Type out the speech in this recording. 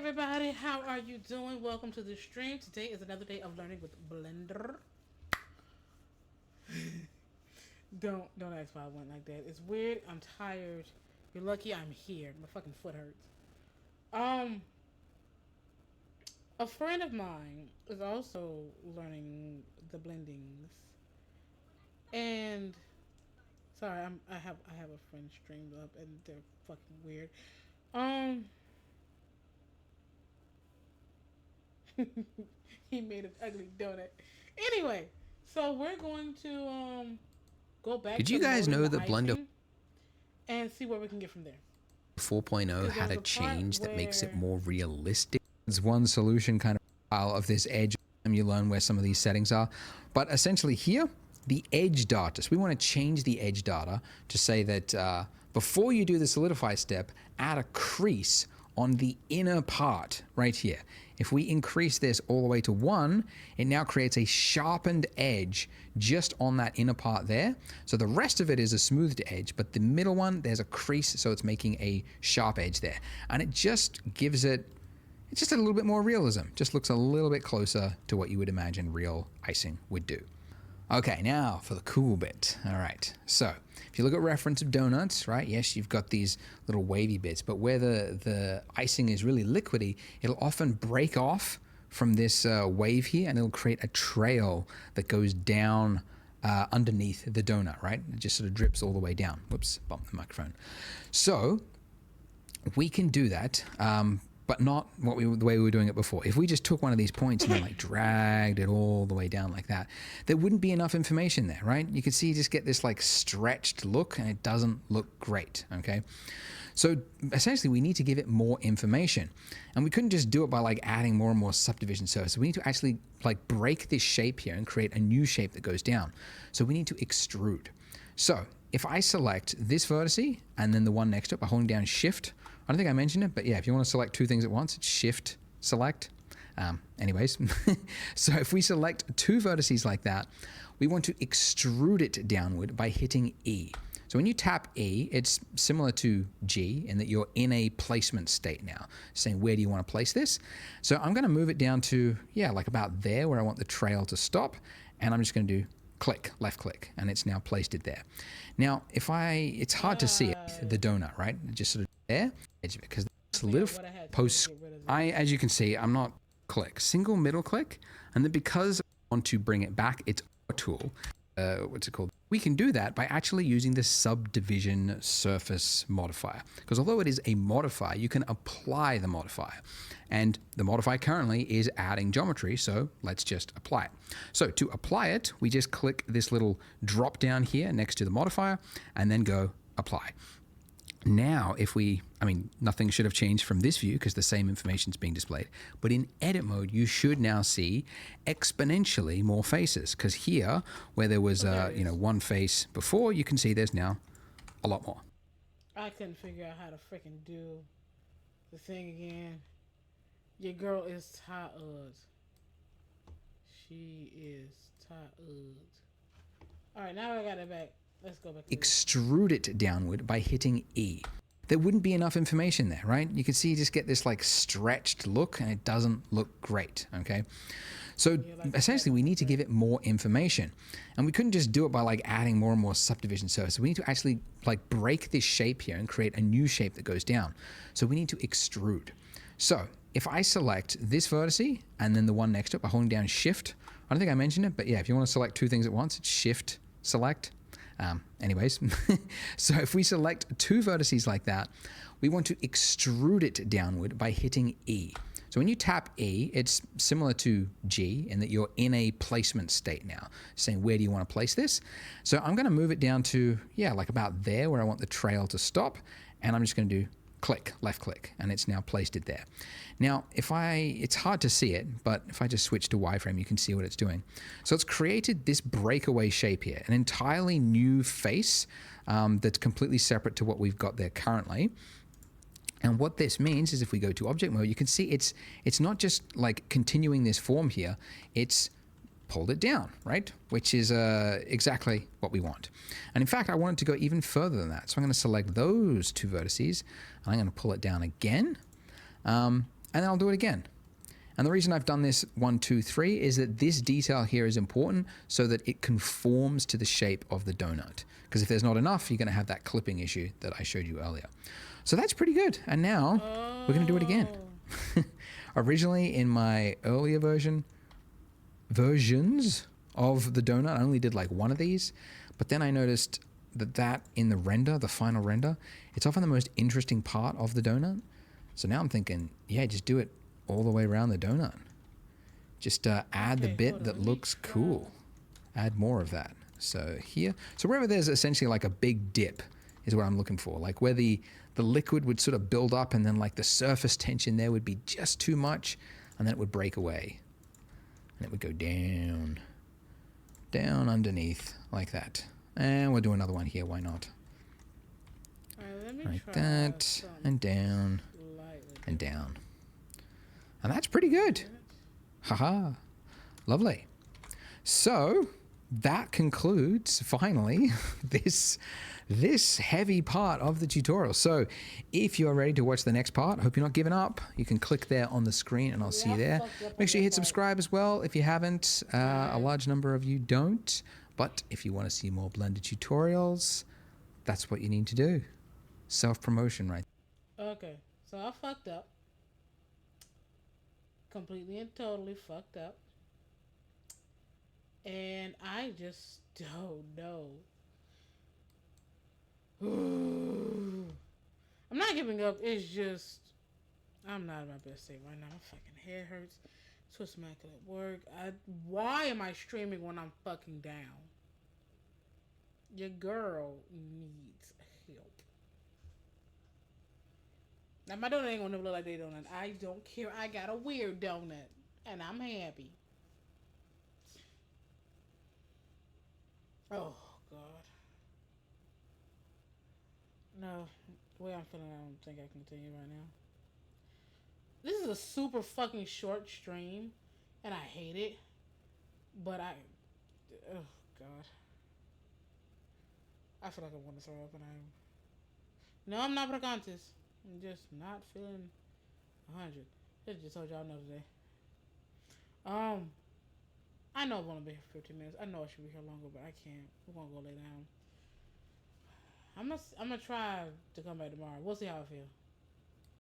everybody, how are you doing? Welcome to the stream. Today is another day of learning with Blender. Don't ask why I went like that. It's weird. I'm tired. You're lucky I'm here. My fucking foot hurts. Um, a friend of mine is also learning the blendings, and sorry, I have a friend streamed up, and they're fucking weird. Um, he made an ugly donut. Anyway, so we're going to go back Did to you guys loading know the that Blender icing and see what we can get from there. 4.0 Because there had was a a part change that makes it where more realistic? There's one solution kind of this edge, and you learn where some of these settings are. But essentially here, the edge data. So we want to change the edge data to say that before you do the solidify step, add a crease on the inner part right here. If we increase this all the way to 1, it now creates a sharpened edge just on that inner part there. So the rest of it is a smoothed edge, but the middle one, there's a crease, so it's making a sharp edge there. And it just gives it's just a little bit more realism. Just looks a little bit closer to what you would imagine real icing would do. Okay, now for the cool bit. All right, so if you look at reference of donuts, right, yes, you've got these little wavy bits, but where the icing is really liquidy, it'll often break off from this wave here, and it'll create a trail that goes down underneath the donut, right? It just sort of drips all the way down. Whoops, bumped the microphone. So we can do that, but not the way we were doing it before. If we just took one of these points and then like dragged it all the way down like that, there wouldn't be enough information there, right? You can see you just get this like stretched look, and it doesn't look great, okay? So essentially we need to give it more information, and we couldn't just do it by like adding more and more subdivision surfaces. We need to actually like break this shape here and create a new shape that goes down. So we need to extrude. So if I select this vertice and then the one next to it by holding down Shift, I don't think I mentioned it, but yeah, if you want to select two things at once, it's Shift select. Anyways, so if we select two vertices like that, we want to extrude it downward by hitting E. So when you tap E, it's similar to G in that you're in a placement state now, saying where do you want to place this? So I'm going to move it down to, yeah, like about there where I want the trail to stop, and I'm just going to do click, left click, and it's now placed it there. Now, it's hard to see it, the donut, right? Just sort of there, edge of it, because it's a little post. As you can see, I'm not click, single middle click, and then because I want to bring it back, it's a tool. What's it called? We can do that by actually using the subdivision surface modifier. Because although it is a modifier, you can apply the modifier. And the modifier currently is adding geometry, so let's just apply it. So to apply it, we just click this little drop down here next to the modifier, and then go apply. Now, nothing should have changed from this view because the same information is being displayed. But in edit mode, you should now see exponentially more faces, because here, where there was one face before, you can see there's now a lot more. I couldn't figure out how to freaking do the thing again. Your girl is tired. She is tired. All right, now I got it back. Let's go back. Extrude it downward by hitting E. There wouldn't be enough information there, right? You can see you just get this like stretched look, and it doesn't look great, okay? So essentially we need to give it more information, and we couldn't just do it by like adding more and more subdivision surfaces. We need to actually like break this shape here and create a new shape that goes down. So we need to extrude. So if I select this vertice and then the one next to it by holding down Shift, I don't think I mentioned it, but yeah, if you want to select two things at once, it's Shift select. Anyways, so if we select two vertices like that, we want to extrude it downward by hitting E. So when you tap E, it's similar to G in that you're in a placement state now, saying where do you want to place this? So I'm going to move it down to, yeah, like about there where I want the trail to stop, and I'm just going to do click, left click, and it's now placed it there. Now, it's hard to see it, but if I just switch to wireframe, you can see what it's doing. So it's created this breakaway shape here, an entirely new face that's completely separate to what we've got there currently. And what this means is if we go to object mode, you can see it's not just like continuing this form here, it's pulled it down, right? Which is exactly what we want. And in fact, I want it to go even further than that. So I'm going to select those two vertices, and I'm going to pull it down again. And and then I'll do it again. And the reason I've done this 1, 2, 3 is that this detail here is important so that it conforms to the shape of the donut. Because if there's not enough, you're going to have that clipping issue that I showed you earlier. So that's pretty good. And now we're going to do it again. Originally in my earlier versions of the donut, I only did like one of these. But then I noticed that in the render, the final render, it's often the most interesting part of the donut. So now I'm thinking, yeah, just do it all the way around the donut. Just add the bit that looks cool. Add more of that. So here, so wherever there's essentially like a big dip is what I'm looking for. Like where the liquid would sort of build up and then like the surface tension there would be just too much and then it would break away. And it would go down, down underneath like that. And we'll do another one here, why not? Like that, and down, and down. And that's pretty good. Haha. Lovely. So that concludes finally this heavy part of the tutorial. So if you're ready to watch the next part, hope you're not giving up. You can click there on the screen and I'll see you there. Make sure you hit subscribe as well if you haven't. A large number of you don't. But if you want to see more Blender tutorials, that's what you need to do. Self-promotion, right? Okay, so I fucked up. Completely and totally fucked up. And I just don't know. I'm not giving up. It's just I'm not in my best state right now. My fucking head hurts. Twist my ankle at work. Why am I streaming when I'm fucking down? Your girl needs help. Now my donut ain't gonna look like they donut. I don't care. I got a weird donut, and I'm happy. Oh God. No, the way I'm feeling, I don't think I can continue right now. This is a super fucking short stream, and I hate it. But oh God, I feel like I want to throw up, and no, I'm not Bragantes. I'm just not feeling 100. I just told y'all no today. I know I want to be here for 15 minutes. I know I should be here longer, but I can't. We're gonna go lay down. I'm gonna try to come back tomorrow. We'll see how I feel.